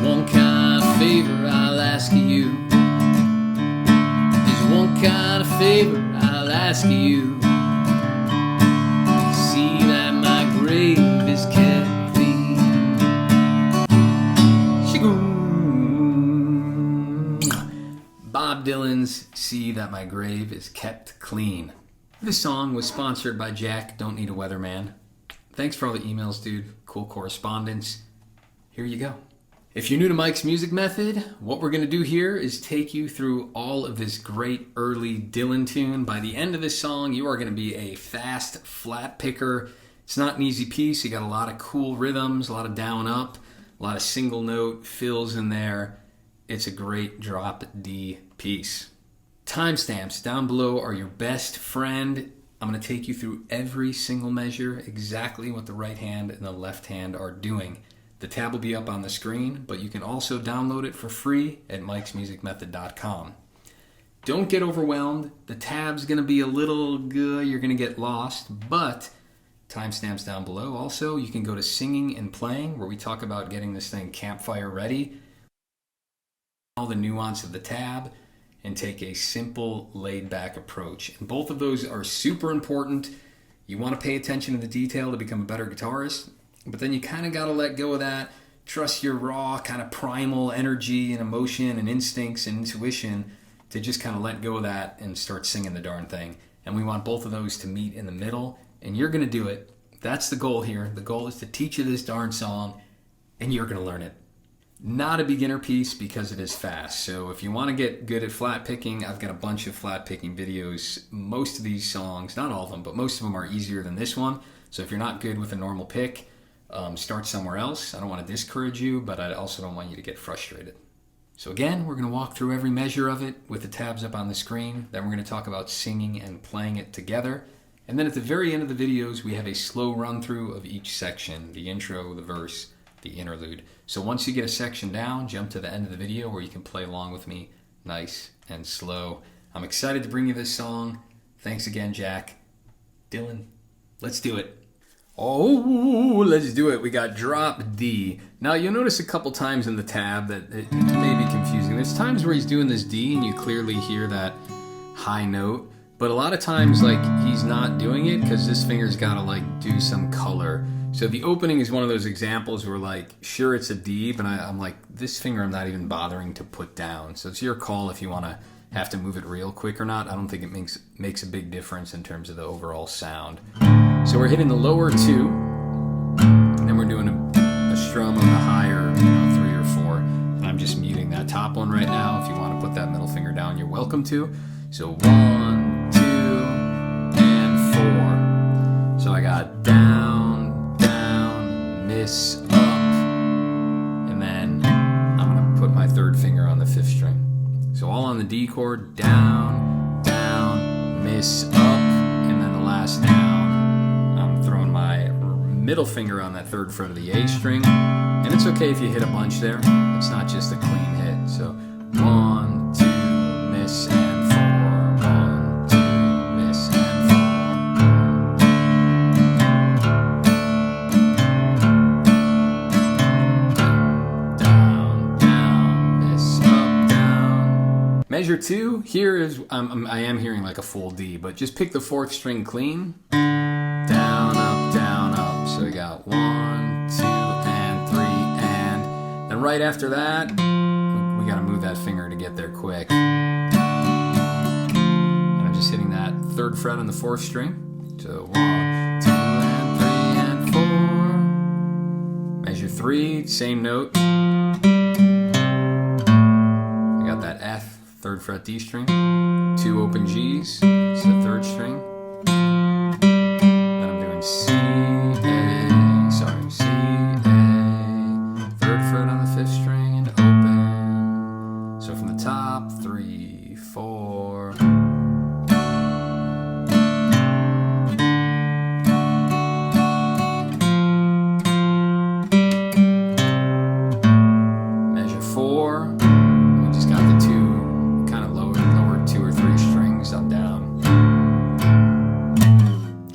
one kind of favor I'll ask of you. There's one kind of favor I'll ask of you. See that my grave is kept clean. Bob Dylan's See That My Grave Is Kept Clean. This song was sponsored by Jack, Don't Need a Weatherman. Thanks for all the emails, dude. Cool correspondence. Here you go. If you're new to Mike's Music Method, what we're going to do here is take you through all of this great early Dylan tune. By the end of this song, you are going to be a fast flat picker. It's not an easy piece. You got a lot of cool rhythms, a lot of down up, a lot of single note fills in there. It's a great drop D piece. Timestamps down below are your best friend. I'm going to take you through every single measure, exactly what the right hand and the left hand are doing. The tab will be up on the screen, but you can also download it for free at mikesmusicmethod.com. Don't get overwhelmed. The tab's going to be a little good. You're going to get lost, but timestamps down below. Also, you can go to singing and playing, where we talk about getting this thing Campfire ready. All the nuance of the tab, and take a simple, laid-back approach. And both of those are super important. You want to pay attention to the detail to become a better guitarist, but then you kind of got to let go of that. Trust your raw, kind of primal energy and emotion and instincts and intuition to just kind of let go of that and start singing the darn thing. And we want both of those to meet in the middle, and you're going to do it. That's the goal here. The goal is to teach you this darn song, and you're going to learn it. Not a beginner piece because it is fast. So if you want to get good at flat picking, I've got a bunch of flat picking videos. Most of these songs, not all of them, but most of them are easier than this one. So if you're not good with a normal pick, start somewhere else. I don't want to discourage you, but I also don't want you to get frustrated. So again, we're going to walk through every measure of it with the tabs up on the screen. Then we're going to talk about singing and playing it together. And then at the very end of the videos, we have a slow run through of each section, the intro, the verse, the interlude. So once you get a section down, jump to the end of the video where you can play along with me nice and slow. I'm excited to bring you this song. Thanks again, Jack. Dylan, let's do it. Oh, let's do it. We got drop D. Now you'll notice a couple times in the tab that it may be confusing. There's times where he's doing this D and you clearly hear that high note, but a lot of times like he's not doing it because this finger's got to like do some color. So the opening is one of those examples where like, sure it's a D, but I'm like, this finger I'm not even bothering to put down. So it's your call if you want to have to move it real quick or not. I don't think it makes a big difference in terms of the overall sound. So we're hitting the lower two, and then we're doing a strum of the higher, 3 or 4. And I'm just muting that top one right now. If you want to put that middle finger down, you're welcome to. So 1, 2, and 4. So I got down, miss, up, and then I'm going to put my third finger on the 5th string. So all on the D chord, down, down, miss, up, and then the last down, I'm throwing my middle finger on that 3rd fret of the A string, and it's okay if you hit a bunch there. It's not just a clean hit. So 1, 2, miss, and 4, 1, 2, miss, and 4. Measure 2, here is, I am hearing like a full D, but just pick the 4th string clean. Down, up, so we got 1, 2, and 3, and then right after that, we gotta move that finger to get there quick. And I'm just hitting that 3rd fret on the 4th string. So 1, 2, and 3, and 4. Measure 3, same note. I got that F. 3rd fret D string, 2 open G's, it's the 3rd string. Then I'm doing C, C, A, 3rd fret on the 5th string and open. So from the top, 3, 4. Measure 4, we just got the 2 up, down.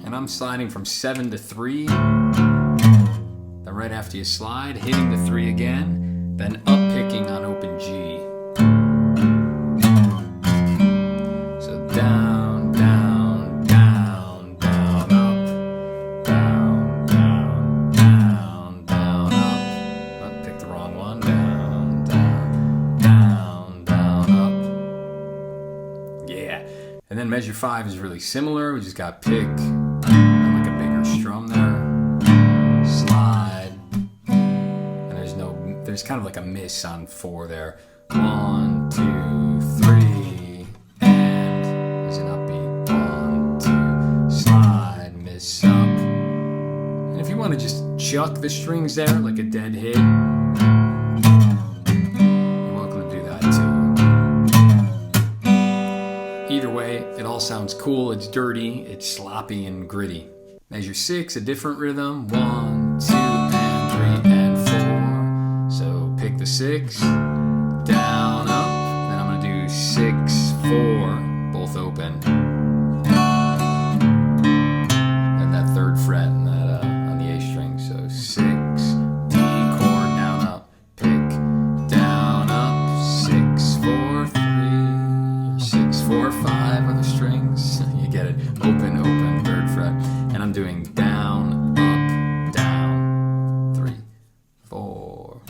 And I'm sliding from 7 to 3. Then right after you slide, hitting the 3 again, then up then measure 5 is really similar. We just got pick, and like a bigger strum there, slide, and there's kind of like a miss on 4 there. 1, 2, 3, and there's an upbeat. 1, 2, slide, miss up. And if you want to just chuck the strings there like a dead hit, you're welcome to do that too. Either way, it all sounds cool. It's dirty, it's sloppy and gritty. Measure 6, a different rhythm. 1, 2, and 3, and 4. So pick the 6, down, up. Then I'm gonna do 6, 4, both open. And that 3rd fret and that on the A string. So 6, D chord, down, up, pick, down, up, 6, 4, 3, or 6, 4, 5 are the strings. You get it. Open, open, 3rd fret. And I'm doing down, up, down, 3, 4.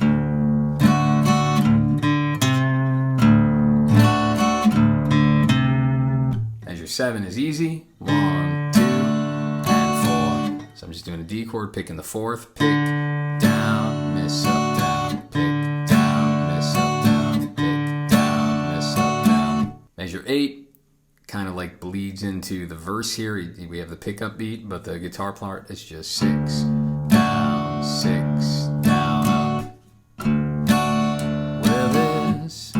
Measure 7 is easy. 1, 2, and 4. So I'm just doing a D chord, picking the 4th, pick, down, miss up, down, pick, down, miss up, down, pick, down, miss up, down. Measure 8 kind of like bleeds into the verse here. We have the pickup beat, but the guitar part is just 6, down, 6, down, up. With this.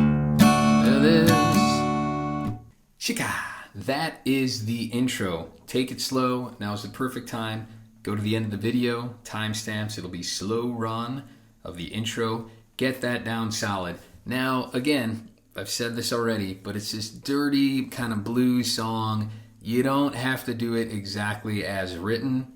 Shika! That is the intro. Take it slow. Now is the perfect time. Go to the end of the video, timestamps. It'll be slow run of the intro. Get that down solid. Now, again, I've said this already, but it's this dirty kind of blues song. You don't have to do it exactly as written.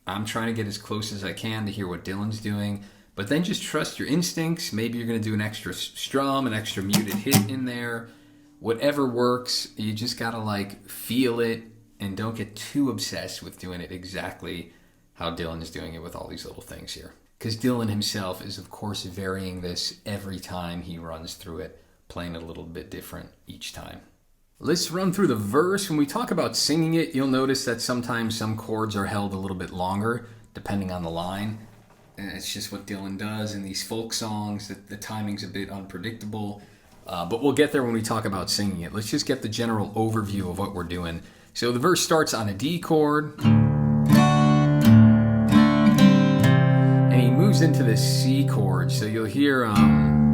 I'm trying to get as close as I can to hear what Dylan's doing, but then just trust your instincts. Maybe you're going to do an extra strum, an extra muted hit in there. Whatever works, you just got to like feel it and don't get too obsessed with doing it exactly how Dylan is doing it with all these little things here. Because Dylan himself is, of course, varying this every time he runs through it, playing it a little bit different each time. Let's run through the verse. When we talk about singing it, you'll notice that sometimes some chords are held a little bit longer, depending on the line. And it's just what Dylan does in these folk songs, that the timing's a bit unpredictable. But we'll get there when we talk about singing it. Let's just get the general overview of what we're doing. So the verse starts on a D chord, and he moves into the C chord. So you'll hear I'm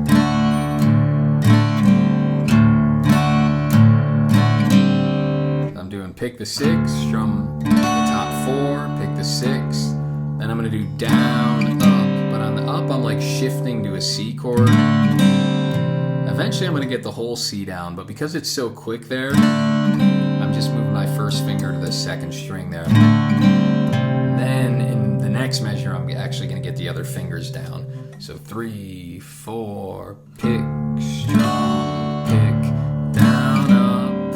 doing pick the 6, strum the top 4, pick the 6, then I'm going to do down, up. But on the up, I'm like shifting to a C chord. Eventually I'm going to get the whole C down, but because it's so quick there, I'm just moving my first finger to the 2nd string there. Then in the next measure, I'm actually going to get the other fingers down. So 3, 4, pick, strum, pick, down, up.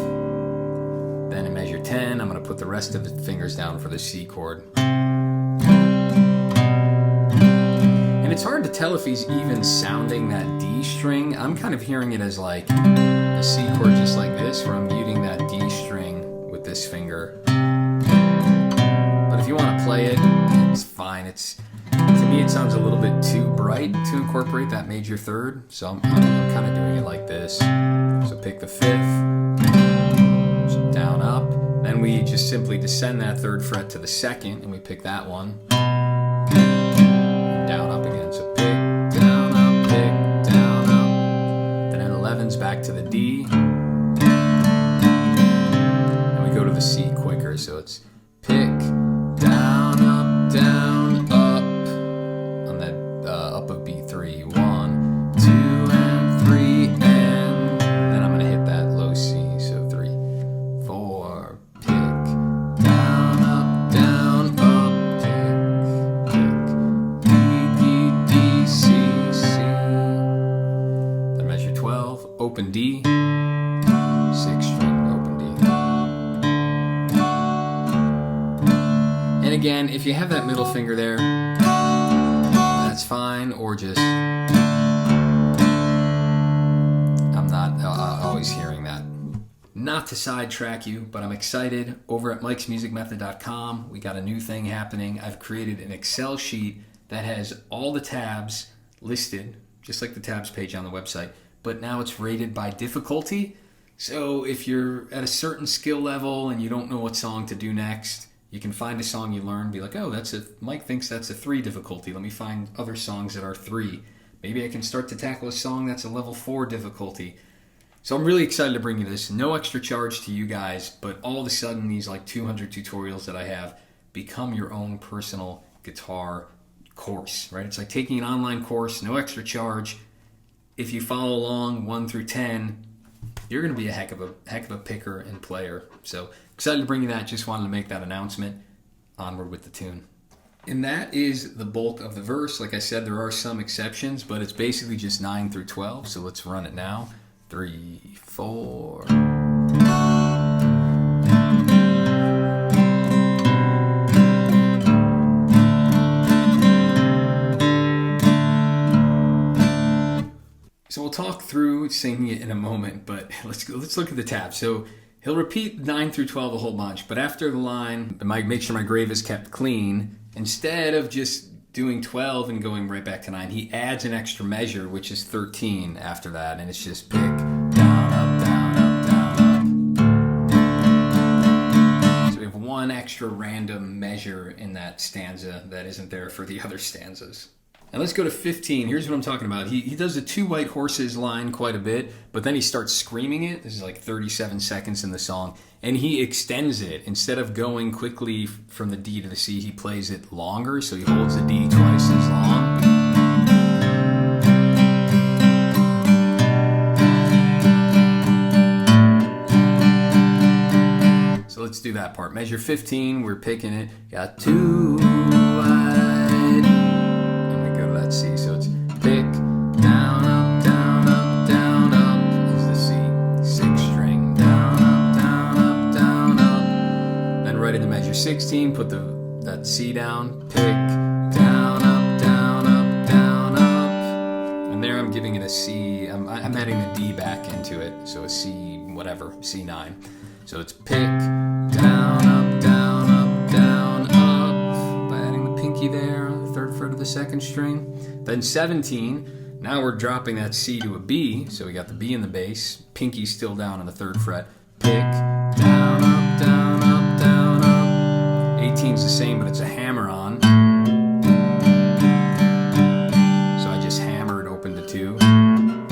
Then in measure 10, I'm going to put the rest of the fingers down for the C chord. And it's hard to tell if he's even sounding that D string. I'm kind of hearing it as like a C chord just like this, where I'm muting that D string with this finger. But if you want to play it, it's fine. To me, it sounds a little bit too bright to incorporate that major 3rd. So I'm kind of doing it like this. So pick the 5th, down, up. Then we just simply descend that 3rd fret to the 2nd, and we pick that one. Down, up again. So pick, down, up, pick, down, up. Then at 11's back to the D. And we go to the C quicker. So it's pick, down, up, down, up. On that up of B3. 1, 2, and 3, and then I'm going to hit that low C. So 3, 4, pick, down, up, pick, D, C, C. Then measure 12, open D, 6 string, open D. And again, if you have that middle finger there, that's fine, or just, I'm not always hearing that. Not not to sidetrack you, but I'm excited. Over at mikesmusicmethod.com, we got a new thing happening. I've created an Excel sheet that has all the tabs listed, just like the tabs page on the website, but now it's rated by difficulty. So if you're at a certain skill level and you don't know what song to do next, you can find a song you learn, be like, oh, Mike thinks that's a 3 difficulty. Let me find other songs that are 3. Maybe I can start to tackle a song that's a level 4 difficulty. So I'm really excited to bring you this. No extra charge to you guys, but all of a sudden these like 200 tutorials that I have become your own personal guitar course, right? It's like taking an online course, no extra charge. If you follow along 1 through 10, you're going to be a heck of a picker and player. So excited to bring you that. Just wanted to make that announcement. Onward with the tune. And that is the bulk of the verse. Like I said, there are some exceptions, but it's basically just 9 through 12. So let's run it now. 3, 4. So we'll talk through singing it in a moment, but let's look at the tabs. So he'll repeat 9 through 12 a whole bunch, but after the line, make sure my grave is kept clean, instead of just doing 12 and going right back to 9, he adds an extra measure, which is 13 after that, and it's just pick, down, up, down, up, down, up. So we have one extra random measure in that stanza that isn't there for the other stanzas. And let's go to 15. Here's what I'm talking about. He does the 2 white horses line quite a bit, but then he starts screaming it. This is like 37 seconds in the song. And he extends it. Instead of going quickly from the D to the C, he plays it longer, so he holds the D twice as long. So let's do that part. Measure 15, we're picking it. Got 2 white. C, so it's pick, down, up, down, up, down, up is the C. 6th string, down, up, down, up, down, up. Then right into measure 16, put that C down, pick, down, up, down, up, down, up. And there I'm giving it a C. I'm adding the D back into it, so a C, whatever, C9. So it's pick, down, up, down, up, down, up. By adding the pinky there on the 3rd fret of the 2nd string. Then 17, now we're dropping that C to a B, so we got the B in the bass, pinky still down on the 3rd fret, pick, down, up, down, up, down, up. 18's the same, but it's a hammer-on, so I just hammered open to 2. Then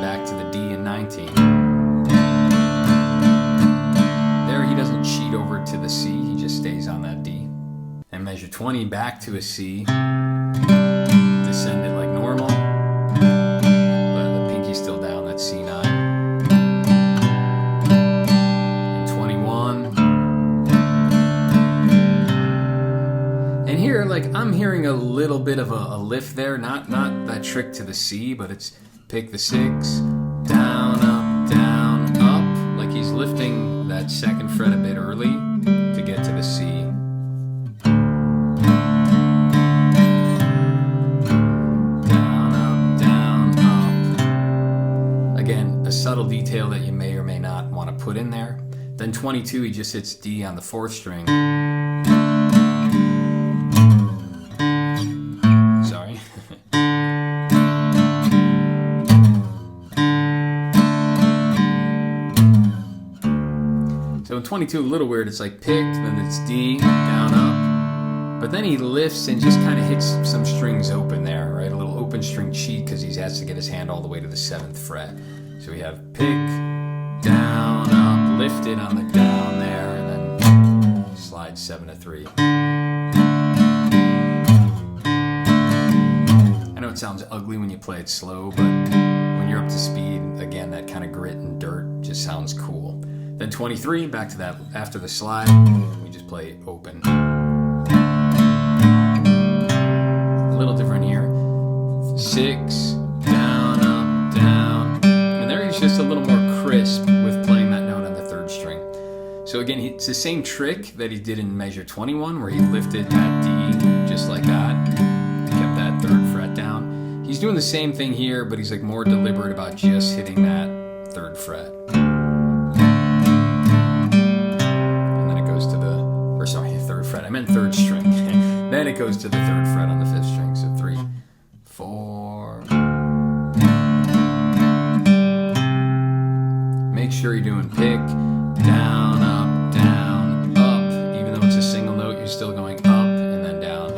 back to the D in 19. There he doesn't cheat over to the C, he just stays on that D. And measure 20 back to a C, descend it like normal, but the pinky's still down, that's C9. And 21. And here, like, I'm hearing a little bit of a lift there, not that trick to the C, but it's pick the 6, down, up, like he's lifting that 2nd fret a bit early to get to the C. Subtle detail that you may or may not want to put in there. Then 22, he just hits D on the 4th string. Sorry. So in 22, a little weird. It's like picked, then it's D, down, up. But then he lifts and just kind of hits some strings open there, right? A little open string cheat because he has to get his hand all the way to the 7th fret. So we have pick, down, up, lifted on the down there, and then slide 7 to 3. I know it sounds ugly when you play it slow, but when you're up to speed, again, that kind of grit and dirt just sounds cool. Then 23, back to that after the slide, we just play open. A little different here. 6, down, up, down. And there he's just a little more crisp with playing that note on the 3rd string. So again, it's the same trick that he did in measure 21, where he lifted that D just like that, kept that 3rd fret down. He's doing the same thing here, but he's like more deliberate about just hitting that 3rd fret. And then it goes to the, or sorry, 3rd fret. I meant 3rd string. Then it goes to the 3rd fret on the 5th string. So 3, 4. Make sure you're doing pick, down, up. Even though it's a single note, you're still going up and then down.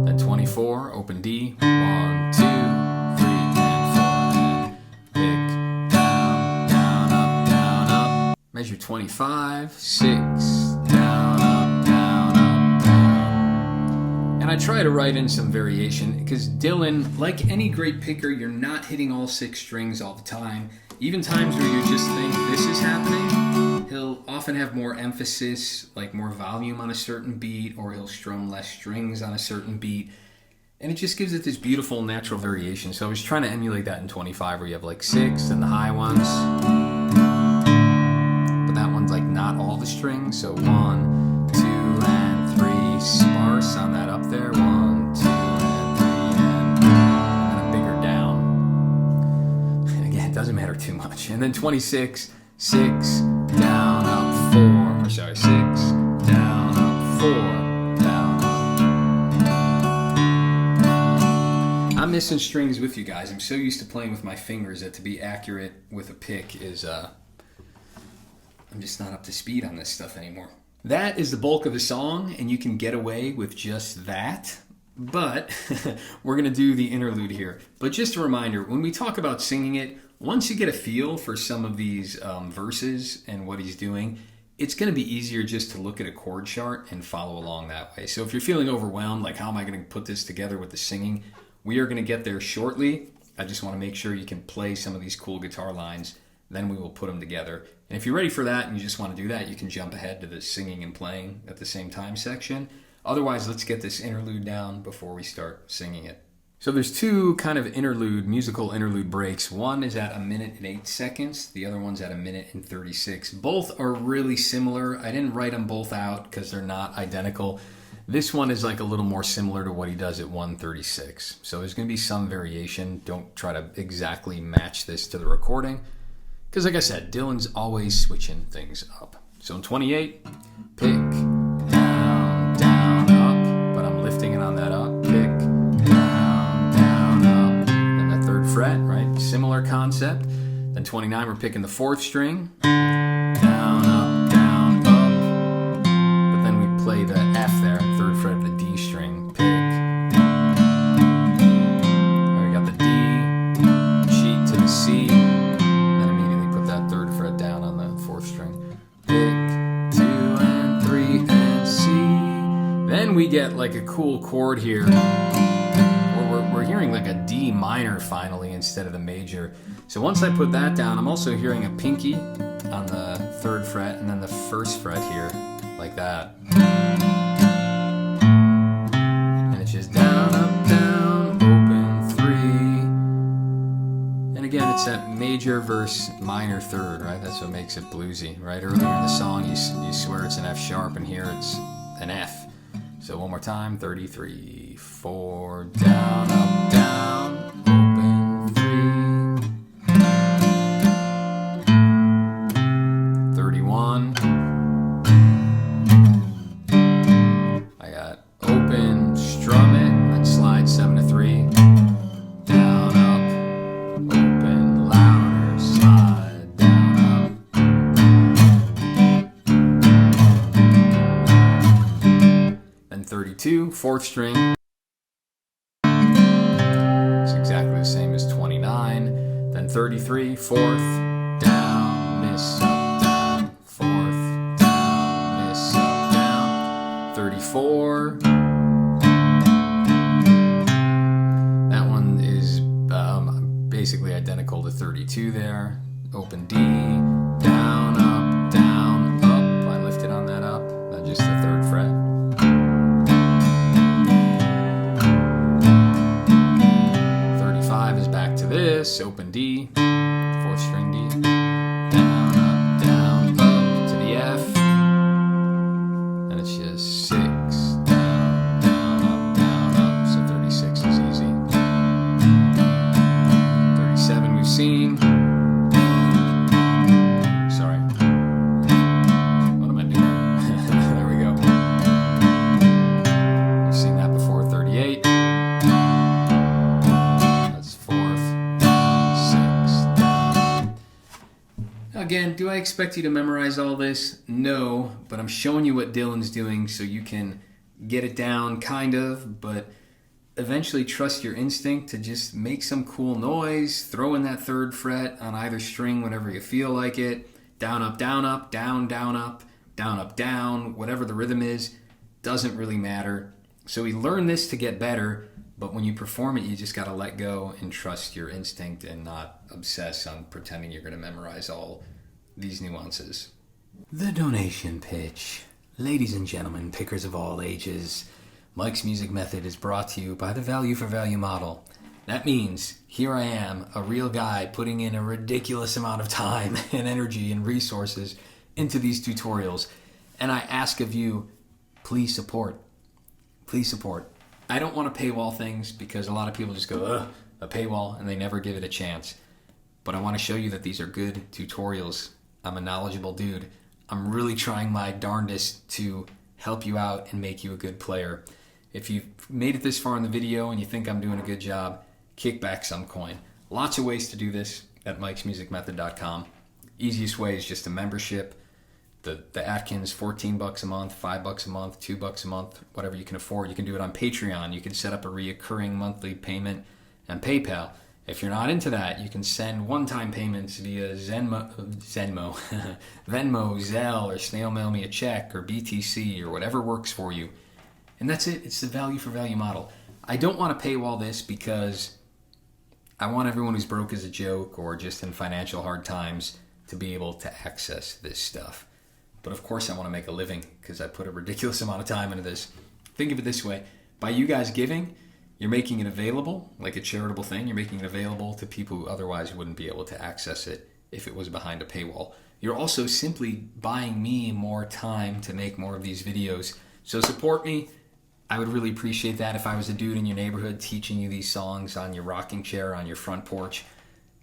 Then 24, open D, 1, 2, 3, and 4. And pick, down, up. Measure 25, 6, down, up, down. And I try to write in some variation because Dylan, like any great picker, you're not hitting all 6 strings all the time. Even times where you just think this is happening, he'll often have more emphasis, like more volume on a certain beat, or he'll strum less strings on a certain beat. And it just gives it this beautiful natural variation. So I was trying to emulate that in 25 where you have like 6 and the high ones. But that one's like not all the strings. So 1, 2, and 3 sparse on that up there. 1, 2, and 3, and a bigger down. Again, it doesn't matter too much. And then 26, 6, down, up, 4. Or sorry, 6, down, up, 4, down, up. I'm missing strings with you guys. I'm so used to playing with my fingers that to be accurate with a pick is, I'm just not up to speed on this stuff anymore. That is the bulk of the song, and you can get away with just that. But we're going to do the interlude here. But just a reminder, when we talk about singing it, once you get a feel for some of these verses and what he's doing, it's going to be easier just to look at a chord chart and follow along that way. So if you're feeling overwhelmed, like how am I going to put this together with the singing, we are going to get there shortly. I just want to make sure you can play some of these cool guitar lines. Then we will put them together. And if you're ready for that and you just want to do that, you can jump ahead to the singing and playing at the same time section. Otherwise, let's get this interlude down before we start singing it. So there's 2 kind of musical interlude breaks. One is at 1 minute and 8 seconds. The other one's at 1 minute and 36. Both are really similar. I didn't write them both out because they're not identical. This one is like a little more similar to what he does at 1:36. So there's going to be some variation. Don't try to exactly match this to the recording. Because like I said, Dylan's always switching things up. So in 28, pick, down, up, but I'm lifting it on that up, pick, down, up, then the 3rd fret, right? Similar concept. Then 29, we're picking the 4th string, down, up, but then we play the F there, 3rd fret of the D string, pick. And we got the D, cheat to the C, down on the 4th string. Pick, 2 and 3 and C. Then we get like a cool chord here where we're hearing like a D minor finally instead of the major. So once I put that down, I'm also hearing a pinky on the 3rd fret and then the 1st fret here, like that. And it's just down, up, down, open, 3. And again, it's that major versus minor 3rd, right? That's what makes it bluesy, right? Earlier in the song, you swear it's an F sharp, and here it's an F. So one more time, 33, 4, down, up, down, open, 3. 31. I got open, strum it, and slide 7 to 3. Open, louder, slide, down, up. Then 32, 4th string. It's exactly the same as 29. Then 33, 4th, down, miss, up, down, 4th, down, miss, up, down. 34. That one is basically identical to 32 there. Open D, down, up, I lifted on that up, then just the 3rd fret. 35 is back to this, open D, 4th string D, down, up, to the F, and it's just 6, down, up, so 36 is easy. 37 we've seen. again, do I expect you to memorize all this? No, but I'm showing you what Dylan's doing so you can get it down, kind of, but eventually trust your instinct to just make some cool noise, throw in that third fret on either string whenever you feel like it, down, up, down, up, down, down, up, down, up, down, whatever the rhythm is, doesn't really matter. So we learn this to get better, but when you perform it, you just got to let go and trust your instinct and not obsess on pretending you're going to memorize all these nuances. The donation pitch. Ladies and gentlemen, pickers of all ages, Mike's Music Method is brought to you by the Value for Value model. That means here I am, a real guy, putting in a ridiculous amount of time and energy and resources into these tutorials. And I ask of you, please support. Please support. I don't want to paywall things because a lot of people just go, ugh, a paywall, and they never give it a chance. But I want to show you that these are good tutorials. I'm a knowledgeable dude. I'm really trying my darndest to help you out and make you a good player. If you've made it this far in the video and you think I'm doing a good job, kick back some coin. Lots of ways to do this at mikesmusicmethod.com. Easiest way is just a membership. The Atkins, $14 a month, $5 a month, $2 a month, whatever you can afford. You can do it on Patreon. You can set up a reoccurring monthly payment and PayPal. If you're not into that, you can send one-time payments via Venmo, Zelle, or snail mail me a check, or BTC, or whatever works for you. And that's it. It's the value for value model. I don't want to paywall this because I want everyone who's broke as a joke or just in financial hard times to be able to access this stuff. But of course I want to make a living because I put a ridiculous amount of time into this. Think of it this way. By you guys giving, you're making it available, like a charitable thing. You're making it available to people who otherwise wouldn't be able to access it if it was behind a paywall. You're also simply buying me more time to make more of these videos. So support me. I would really appreciate that if I was a dude in your neighborhood teaching you these songs on your rocking chair, on your front porch.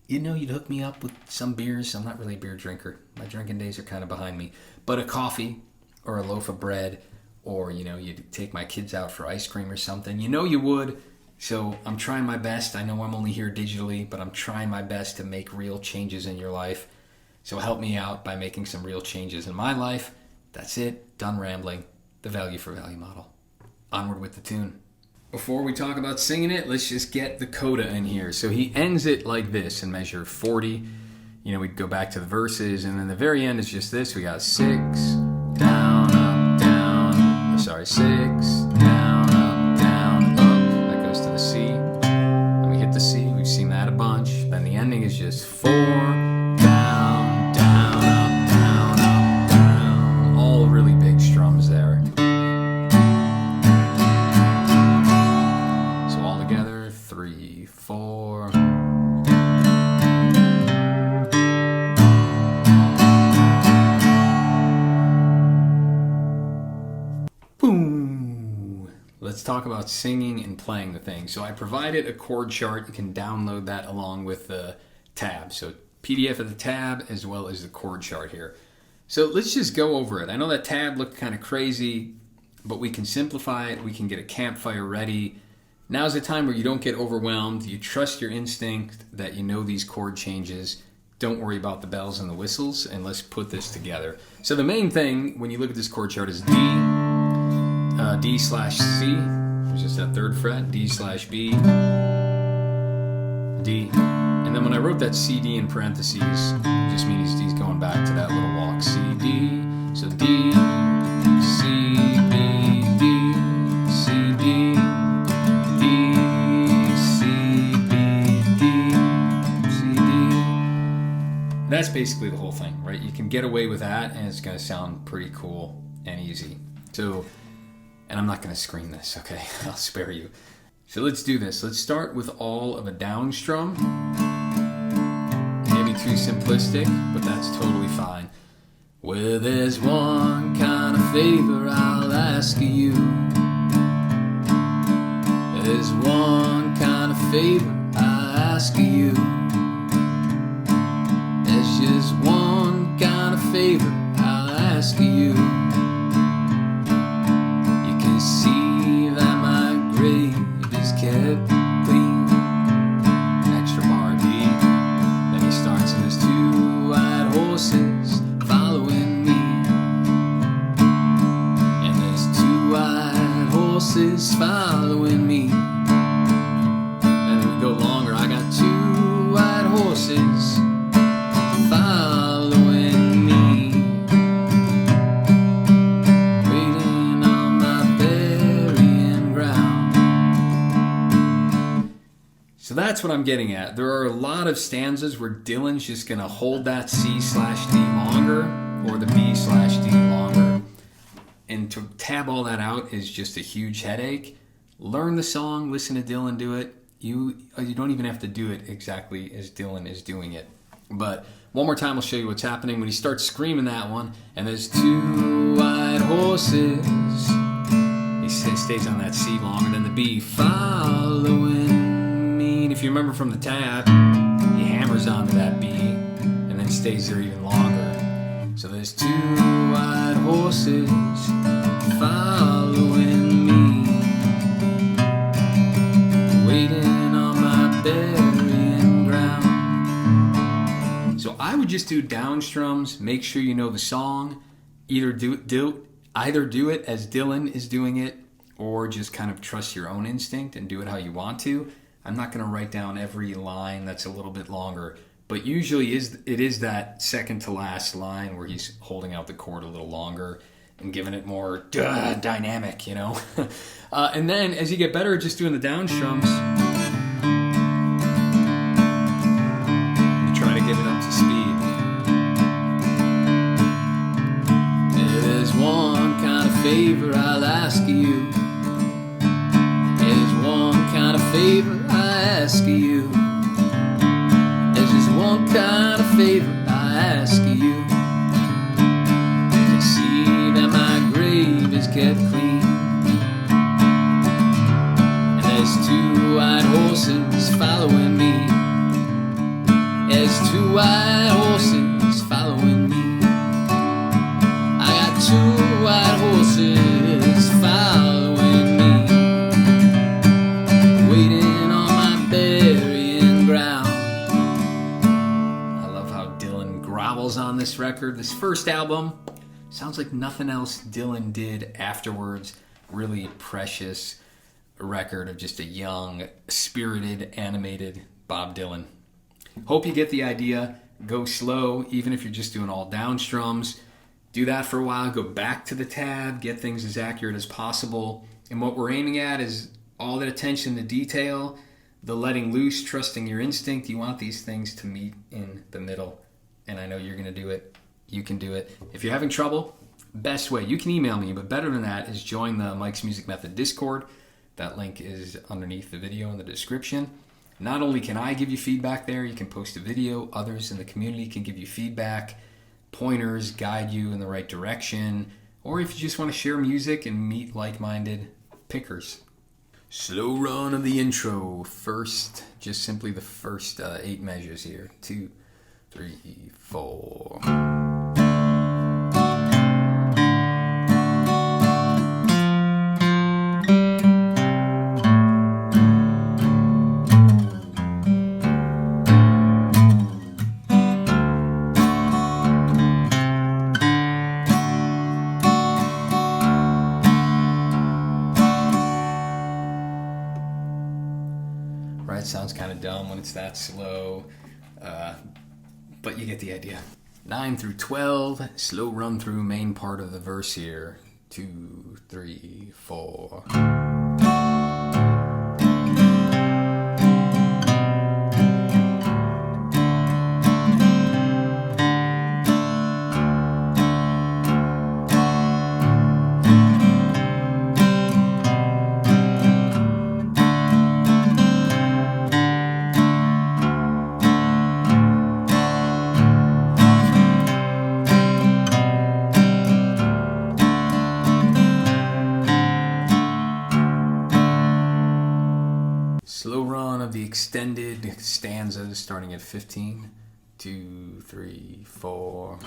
You know, you'd hook me up with some beers. I'm not really a beer drinker. My drinking days are kind of behind me. But a coffee or a loaf of bread, or, you know, you'd take my kids out for ice cream or something. You know you would. So I'm trying my best. I know I'm only here digitally, but I'm trying my best to make real changes in your life. So help me out by making some real changes in my life. That's it. Done rambling. The value for value model. Onward with the tune. Before we talk about singing it, let's just get the coda in here. So he ends it like this in measure 40. You know, we'd go back to the verses, and then the very end is just this. We got 6, down, up, down. Sorry, 6, down, up, down, up. That goes to the C. Then we hit the C. We've seen that a bunch. Then the ending is just 4, down, down, up, down, up, down. All really big strums there. So all together, 3, 4. Let's talk about singing and playing the thing. So I provided a chord chart. You can download that along with the tab. So PDF of the tab as well as the chord chart here. So let's just go over it. I know that tab looked kind of crazy, but we can simplify it. We can get a campfire ready. Now's the time where you don't get overwhelmed. You trust your instinct that you know these chord changes. Don't worry about the bells and the whistles, and let's put this together. So the main thing when you look at this chord chart is D slash C, which is that third fret, D slash B, D. And then when I wrote that CD in parentheses, it just means he's going back to that little walk. C, D, so D, C, B, D, C, D, D, C, B, D, C, D. That's basically the whole thing, right? You can get away with that, and it's going to sound pretty cool and easy. So, and I'm not going to screen this, okay? I'll spare you. So let's do this. Let's start with all of a down strum. Maybe too simplistic, but that's totally fine. Well, there's one kind of favor I'll ask of you. There's one kind of favor I'll ask of you. There's just one kind of favor I'll ask of you. See that my grave is kept clean. Extra bar D. Then he starts in his 2 white horses So that's what I'm getting at. There are a lot of stanzas where Dylan's just going to hold that C/D longer or the B/D longer. And to tab all that out is just a huge headache. Learn the song, listen to Dylan do it. You don't even have to do it exactly as Dylan is doing it. But one more time I'll show you what's happening when he starts screaming that one. And there's two white horses. He stays on that C longer than the B. Following me. And if you remember from the tab, he hammers onto that B and then stays there even longer. So there's two white horses following me, waiting on my burying ground. So I would just do down strums, make sure you know the song, either do it as Dylan is doing it, or just kind of trust your own instinct and do it how you want to. I'm not going to write down every line that's a little bit longer, but usually it is that second to last line where he's holding out the chord a little longer and giving it more dynamic, you know. And then as you get better at just doing the down strums, you try to get it up to speed. There's one kind of favor I'll ask of you. There's one kind of favor I ask of you. There's just one kind of favor I ask of you. You can see that my grave is kept clean. And there's two white horses following me. There's two white horses following me. I got two white horses following me, waiting on my burying ground. I love how Dylan grovels on this record. This first album sounds like nothing else Dylan did afterwards. Really precious record of just a young, spirited, animated Bob Dylan. Hope you get the idea. Go slow, even if you're just doing all down strums. Do that for a while, go back to the tab, get things as accurate as possible. And what we're aiming at is all that attention to detail, the letting loose, trusting your instinct. You want these things to meet in the middle. And I know you're going to do it. You can do it. If you're having trouble, best way, you can email me, but better than that is join the Mike's Music Method Discord. That link is underneath the video in the description. Not only can I give you feedback there, you can post a video. Others in the community can give you feedback, pointers, guide you in the right direction, or if you just want to share music and meet like-minded pickers. Slow run of the intro. First, just simply the first 8 measures here. 2, 3, 4. Right, sounds kind of dumb when it's that slow, but you get the idea. 9 through 12, slow run through main part of the verse here. 2, 3, 4. Slow run of the extended stanzas starting at 15. 2, 3, 4.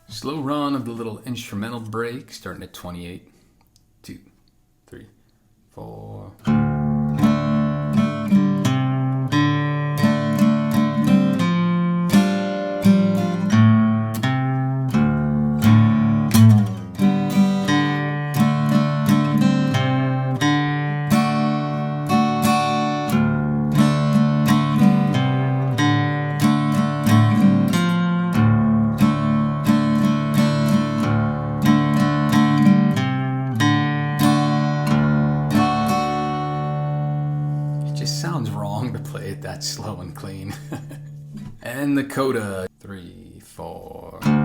Slow run of the little instrumental break starting at 28. 2, 3, 4. just sounds wrong to play it that slow and clean. And the Coda. 3, 4.